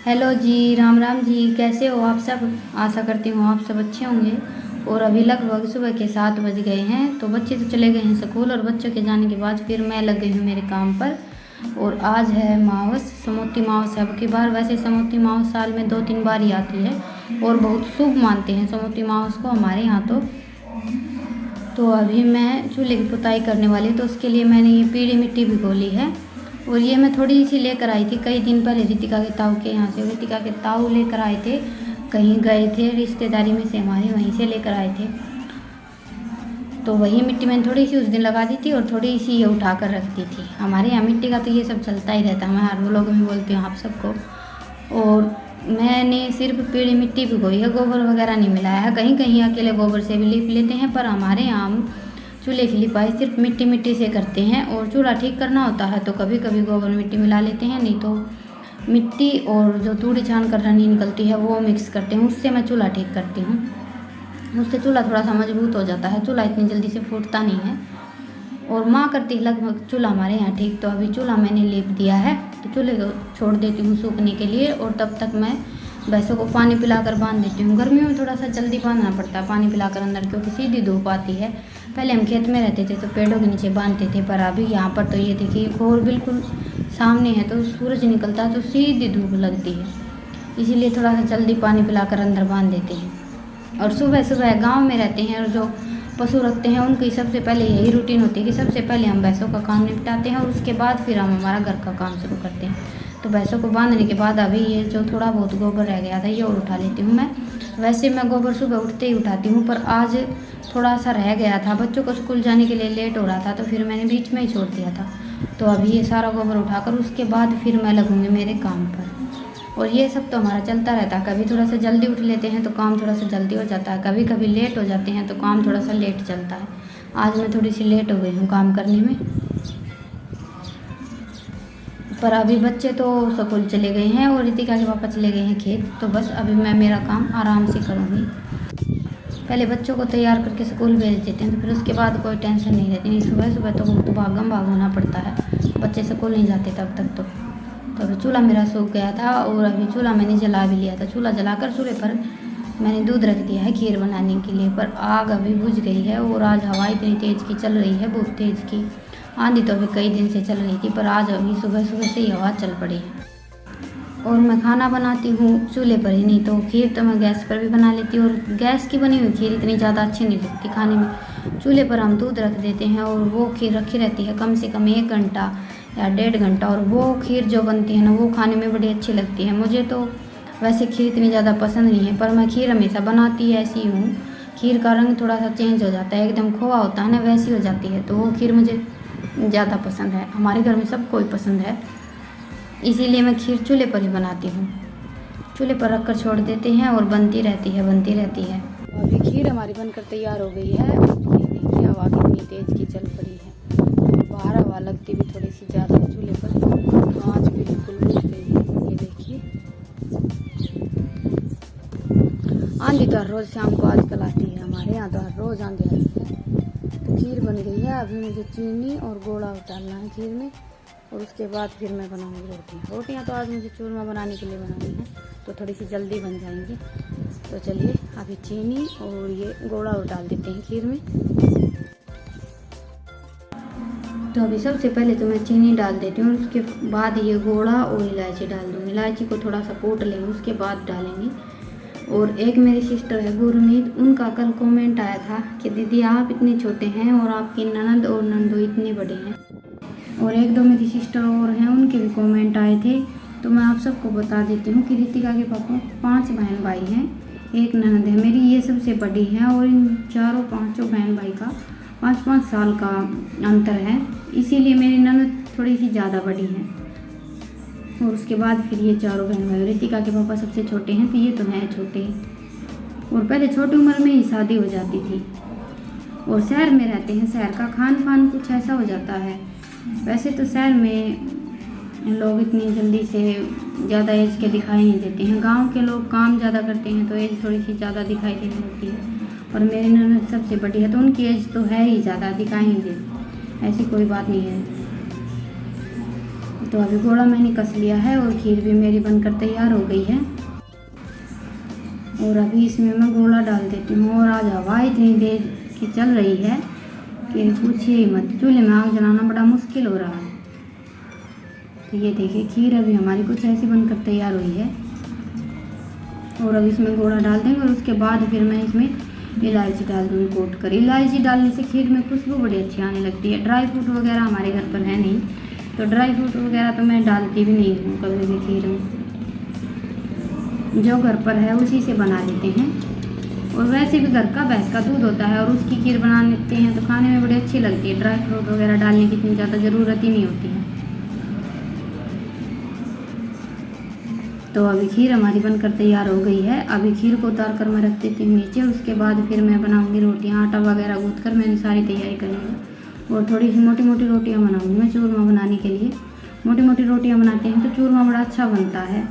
Hello जी, राम राम जी। कैसे हो आप सब? आशा करती हूँ आप सब अच्छे होंगे। और अभी लगभग सुबह के 7 बज गए हैं, तो बच्चे तो चले गए हैं स्कूल, और बच्चों के जाने के बाद फिर मैं लग गई हूँ मेरे काम पर। और आज है मावस, समोती मावस है अब की बार। वैसे समोती मावस साल में 2-3 बार ही आती है और बहुत शुभ मानते हैं समोती मावस को हमारे यहाँ तो अभी मैं चूल्हे की पुताई करने वाली, तो उसके लिए मैंने ये पीली मिट्टी भिगो ली है। और ये मैं थोड़ी सी लेकर आई थी कई दिन पहले रितिका के ताऊ के यहाँ से। रितिका के ताऊ लेकर आए थे, कहीं गए थे रिश्तेदारी में से हमारे, वहीं से लेकर आए थे। तो वही मिट्टी मैंने थोड़ी सी उस दिन लगा दी थी और थोड़ी सी ये उठा कर रख दी थी। हमारे यहाँ मिट्टी का तो ये सब चलता ही रहता है, मैं हर लोग में बोलती हूँ आप सबको। और मैंने सिर्फ पीली मिट्टी भिगोई है, गोबर वगैरह नहीं मिलाया है। कहीं कहीं अकेले गोबर से भी लीप लेते हैं, पर हमारे यहाँ हम चूल्हे की लिपाई सिर्फ मिट्टी मिट्टी से करते हैं। और चूल्हा ठीक करना होता है तो कभी कभी गोबर मिट्टी मिला लेते हैं, नहीं तो मिट्टी और जो तूड़ी छान कर रनी निकलती है वो मिक्स करते हैं, उससे मैं चूल्हा ठीक करती हूँ। उससे चूल्हा थोड़ा सा मजबूत हो जाता है, चूल्हा इतनी जल्दी से फूटता नहीं है। और माँ करती है लगभग चूल्हा हमारे यहाँ ठीक। तो अभी चूल्हा मैंने लेप दिया है, तो चूल्हे को छोड़ देती हूँ सूखने के लिए। और तब तक मैं भैंसों को पानी पिलाकर बांध देती हूँ। गर्मियों में थोड़ा सा जल्दी बांधना पड़ता है पानी पिलाकर अंदर, क्योंकि सीधी धूप आती है। पहले हम खेत में रहते थे तो पेड़ों के नीचे बांधते थे, पर अभी यहाँ पर तो ये देखिए घोर बिल्कुल सामने है, तो सूरज निकलता है तो सीधी धूप लगती है, इसीलिए थोड़ा सा जल्दी पानी पिलाकर अंदर बांध देते हैं। और सुबह सुबह गाँव में रहते हैं और जो पशु रखते हैं उनकी सबसे पहले यही रूटीन होती है कि सबसे पहले हम भैंसों का काम निपटाते हैं और उसके बाद फिर हम हमारा घर का काम शुरू करते हैं। तो भैंसों को बांधने के बाद अभी ये जो थोड़ा बहुत गोबर रह गया था ये और उठा लेती हूँ मैं। वैसे मैं गोबर सुबह उठते ही उठाती हूँ, पर आज थोड़ा सा रह गया था, बच्चों को स्कूल जाने के लिए लेट हो रहा था, तो फिर मैंने बीच में ही छोड़ दिया था। तो अभी ये सारा गोबर उठाकर उसके बाद फिर मैं लगूँगी मेरे काम पर। और ये सब तो हमारा चलता रहता है, कभी थोड़ा सा जल्दी उठ लेते हैं तो काम थोड़ा सा जल्दी हो जाता है, कभी कभी लेट हो जाते हैं तो काम थोड़ा सा लेट चलता है। आज मैं थोड़ी सी लेट हो गई हूँ काम करने में, पर अभी बच्चे तो स्कूल चले गए हैं और रितिका के पापा चले गए हैं खेत। तो बस अभी मैं मेरा काम आराम से करूँगी। पहले बच्चों को तैयार करके स्कूल भेज देते हैं तो फिर उसके बाद कोई टेंशन नहीं रहती। नहीं, सुबह सुबह तो भागम भाग होना पड़ता है, बच्चे स्कूल नहीं जाते तब तक। तो अभी चूल्हा मेरा सूख गया था और अभी चूल्हा मैंने जला भी लिया था। चूल्हा जलाकर चूल्हे पर मैंने दूध रख दिया है खीर बनाने के लिए, पर आग अभी बुझ गई है। और आज हवा इतनी तेज़ की चल रही है, बहुत तेज़ की आंधी तो अभी कई दिन से चल रही थी, पर आज अभी सुबह सुबह से ही हवा चल पड़ी है। और मैं खाना बनाती हूँ चूल्हे पर ही, नहीं तो खीर तो मैं गैस पर भी बना लेती हूँ। और गैस की बनी हुई खीर इतनी ज़्यादा अच्छी नहीं लगती खाने में। चूल्हे पर हम दूध रख देते हैं और वो खीर रखी रहती है कम से कम 1 घंटा या 1.5 घंटा, और वो खीर जो बनती है ना वो खाने में बड़ी अच्छी लगती है। मुझे तो वैसे खीर इतनी ज़्यादा पसंद नहीं है, पर मैं खीर हमेशा बनाती ऐसी हूँ। खीर का रंग थोड़ा सा चेंज हो जाता है, एकदम खोआ होता है ना वैसी हो जाती है, तो वो खीर मुझे ज़्यादा पसंद है। हमारे घर में सबको ही पसंद है, इसीलिए मैं खीर चूल्हे पर ही बनाती हूँ। चूल्हे पर रख कर छोड़ देते हैं और बनती रहती है। अभी खीर हमारी बनकर तैयार हो गई है। ये देखिए हवा कितनी तेज़ की चल पड़ी है, बाहर हवा लगती भी थोड़ी सी ज़्यादा चूल्हे पर। आँच बिल्कुल बुझ गई है, ये देखिए। आंधी तो हर रोज़ शाम को आजकल आती है, हमारे यहाँ तो हर रोज़ आंधी आती है। तो खीर बन गई है, अभी मुझे चीनी और गोला डालना है खीर में, और उसके बाद फिर मैं बनाऊंगी रोटियाँ तो आज मुझे चूरमा बनाने के लिए बनानी है, तो थोड़ी सी जल्दी बन जाएंगी। तो चलिए अभी चीनी और ये गोला और डाल देते हैं खीर में। तो अभी सबसे पहले तो मैं चीनी डाल देती हूँ, उसके बाद ये गोला और इलायची डाल दूँगी। इलायची को थोड़ा सा कूट लेंगे, उसके बाद डालेंगे। और एक मेरी सिस्टर है गुरमीत, उनका कल कमेंट आया था कि दीदी आप इतने छोटे हैं और आपकी ननद और नंदो इतने बड़े हैं। और 1-2 मेरी सिस्टर और हैं, उनके भी कमेंट आए थे। तो मैं आप सबको बता देती हूँ कि रितिका के पापा 5 बहन भाई हैं, 1 ननद है मेरी, ये सबसे बड़ी है। और इन 4-5 बहन भाई का 5-5 साल का अंतर है, इसीलिए मेरी ननद थोड़ी सी ज़्यादा बड़ी है। और उसके बाद फिर ये 4 बहन भाई, रितिका के पापा सबसे छोटे हैं, तो ये तो हैं छोटे। और पहले छोटी उम्र में ही शादी हो जाती थी। और शहर में रहते हैं, शहर का खान पान कुछ ऐसा हो जाता है। वैसे तो शहर में लोग इतनी जल्दी से ज़्यादा एज के दिखाई नहीं देते हैं, गांव के लोग काम ज़्यादा करते हैं तो एज थोड़ी सी ज़्यादा दिखाई देने लगती है। और मेरी ननद सबसे बड़ी है तो उनकी एज तो है ही ज़्यादा, दिखाई नहीं देती, ऐसी कोई बात नहीं है। तो अभी गोला मैंने कस लिया है और खीर भी मेरी बनकर तैयार हो गई है। और अभी इसमें मैं गोला डाल देती हूँ। और आज हवा इतनी देर की चल रही है कि पूछिए ही मत, चूल्हे में आग जलाना बड़ा मुश्किल हो रहा है। तो ये देखिए खीर अभी हमारी कुछ ऐसी बनकर तैयार हुई है। और अब इसमें गोला डाल देंगे और उसके बाद फिर मैं इसमें इलायची डाल दूँगी कूट कर। इलायची डालने से खीर में खुशबू बड़ी अच्छी आने लगती है। ड्राई फ्रूट वगैरह हमारे घर पर है नहीं, तो ड्राई फ्रूट वगैरह तो मैं डालती भी नहीं हूँ कभी भी खीर में। जो घर पर है उसी से बना लेते हैं। और वैसे भी घर का भैंस का दूध होता है और उसकी खीर बना लेते हैं तो खाने में बड़ी अच्छी लगती है। ड्राई फ्रूट वगैरह डालने की इतनी ज़्यादा ज़रूरत ही नहीं होती है। तो अभी खीर हमारी बनकर तैयार हो गई है। अभी खीर को उतार कर मैं रख देती हूँ नीचे। उसके बाद फिर मैं बनाऊँगी रोटियाँ। आटा वगैरह गूँथ कर मैंने सारी तैयारी कर ली है। और थोड़ी सी मोटी मोटी रोटियाँ बनाऊँगी मैं चूरमा बनाने के लिए। मोटी मोटी रोटियाँ बनाते हैं तो चूरमा बड़ा अच्छा बनता है।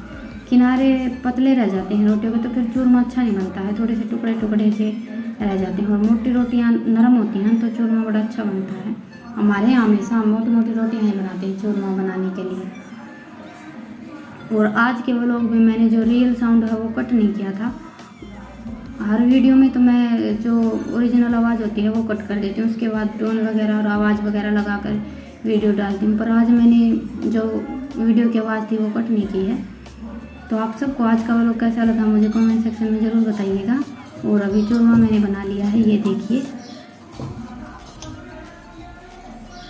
किनारे पतले रह जाते हैं रोटियों के तो फिर चूरमा अच्छा नहीं बनता है, थोड़े से टुकड़े टुकड़े से रह जाते हैं। और मोटी रोटियाँ नरम होती हैं तो चूरमा बड़ा अच्छा बनता है। हमारे यहाँ हमेशा हम मोटी मोटी रोटियाँ ही बनाते हैं चूरमा बनाने के लिए। और आज के व्लॉग में मैंने जो रियल साउंड है वो कट नहीं किया था। हर वीडियो में तो मैं जो ओरिजिनल आवाज़ होती है वो कट कर देती हूँ, उसके बाद टोन वगैरह और आवाज़ वगैरह लगा कर वीडियो डालती हूँ। पर आज मैंने जो वीडियो की आवाज़ थी वो कट नहीं की है। तो आप सबको आज का व्लॉग कैसा लगा मुझे कमेंट सेक्शन में ज़रूर बताइएगा। और अभी चूरमा मैंने बना लिया है, ये देखिए।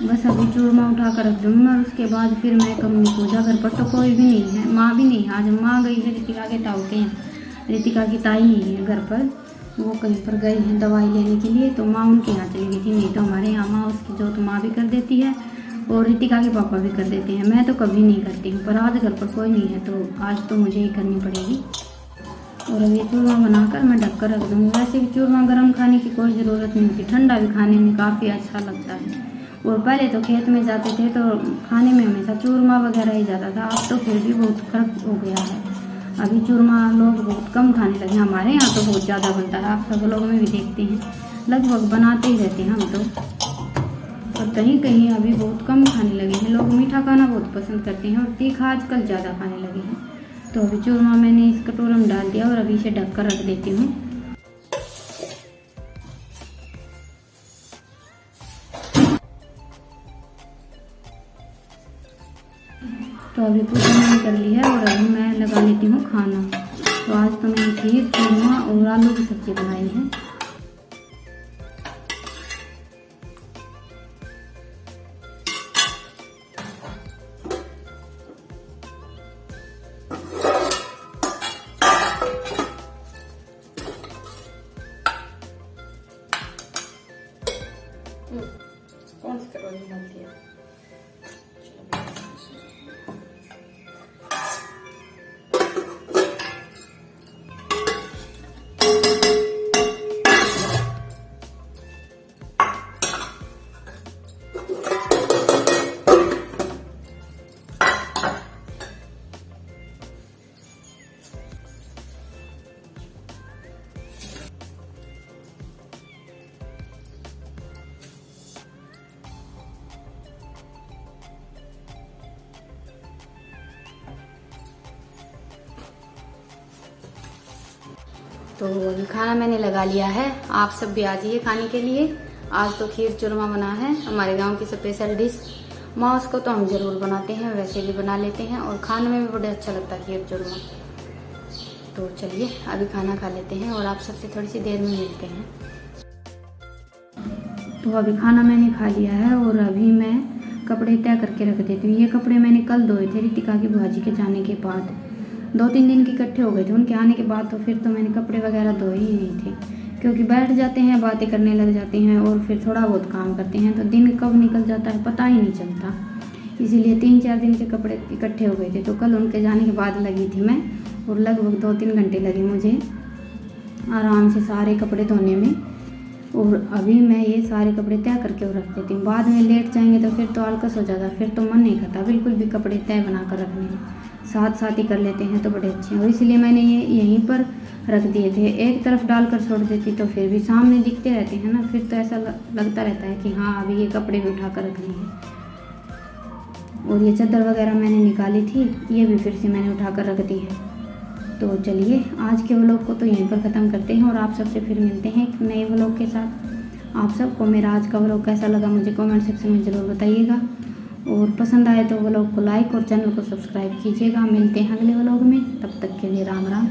बस अभी चूरमा उठा कर रख दूँगी और उसके बाद फिर मैं करूँगी पूजा। घर पर तो कोई भी नहीं है, माँ भी नहीं है। आज माँ गई है रितिका के ताऊ के यहाँ। रितिका की ताई नहीं है घर पर, वो कहीं पर गई हैं दवाई लेने के लिए, तो माँ उनके यहाँ चली गई थी। नहीं तो हमारे यहाँ माँ उसकी जोत माँ भी कर देती है और रितिका के पापा भी कर देते हैं। मैं तो कभी नहीं करती हूँ, पर आज घर पर कोई नहीं है तो आज तो मुझे ही करनी पड़ेगी। और अब ये चूरमा बनाकर मैं ढक कर रख दूँगी। वैसे भी चूरमा गर्म खाने की कोई ज़रूरत नहीं होती, ठंडा भी खाने में काफ़ी अच्छा लगता है। और पहले तो खेत में जाते थे तो खाने में हमेशा चूरमा वगैरह ही जाता था। अब तो फिर भी बहुत फर्क हो गया है। अभी चूरमा लोग बहुत कम खाने लगे। हमारे यहाँ तो बहुत ज़्यादा बनता है, आप सब लोग में भी देखते हैं, लगभग बनाते ही रहते हैं हम तो। और कहीं कहीं अभी बहुत कम खाने लगे हैं लोग। मीठा खाना बहुत पसंद करते हैं और तीखा आजकल ज़्यादा खाने लगे हैं। तो अभी चूरमा मैंने इस कटोरे में डाल दिया और अभी इसे ढक कर रख देती हूँ। तो अभी पूजा मैंने कर ली है और अभी मैं लगा लेती हूँ खाना। तो आज तो मैंने खीर, चूरमा और आलू की सब्ज़ी बनाई है। कौन सी कटोरी डालती है? तो अभी खाना मैंने लगा लिया है। आप सब भी आ जाइए खाने के लिए। आज तो खीर चूरमा बना है, हमारे गांव की स्पेशल डिश। मांस को तो हम जरूर बनाते हैं, वैसे भी बना लेते हैं और खाने में भी बड़ा अच्छा लगता है खीर चूरमा। तो चलिए अभी खाना खा लेते हैं और आप सबसे थोड़ी सी देर में मिलते हैं। तो अभी खाना मैंने खा लिया है और अभी मैं कपड़े तय करके रख देती हूँ। ये कपड़े मैंने कल धोए थे रितिका की बुआ जी के जाने के बाद। 2-3 दिन के इकट्ठे हो गए थे उनके आने के बाद। तो फिर तो मैंने कपड़े वगैरह धोए ही नहीं थे, क्योंकि बैठ जाते हैं, बातें करने लग जाते हैं और फिर थोड़ा बहुत काम करते हैं तो दिन कब निकल जाता है पता ही नहीं चलता। इसीलिए 3-4 दिन के कपड़े इकट्ठे हो गए थे। तो कल उनके जाने के बाद लगी थी मैं और लगभग 2-3 घंटे लगे मुझे आराम से सारे कपड़े धोने में। और अभी मैं ये सारे कपड़े तय करके रख देती हूँ। बाद में लेट जाएंगे तो फिर तो आलकस हो जाता है, फिर तो मन नहीं करता बिल्कुल भी कपड़े तय बना कर रखने में। साथ साथ ही कर लेते हैं तो बड़े अच्छे हैं। और इसलिए मैंने ये यहीं पर रख दिए थे। एक तरफ डालकर छोड़ देती तो फिर भी सामने दिखते रहते हैं ना, फिर तो ऐसा लगता रहता है कि हाँ अभी ये कपड़े भी उठा कर रखने हैं। और ये चादर वगैरह मैंने निकाली थी, ये भी फिर से मैंने उठा कर रख दी है। तो चलिए आज के व्लॉग को तो यहीं पर ख़त्म करते हैं और आप सबसे फिर मिलते हैं एक नए व्लॉग के साथ। आप सबको मेरा आज का व्लॉग कैसा लगा मुझे कमेंट सेक्शन में ज़रूर बताइएगा, और पसंद आए तो व्लॉग को लाइक और चैनल को सब्सक्राइब कीजिएगा। मिलते हैं अगले व्लॉग में, तब तक के लिए राम राम।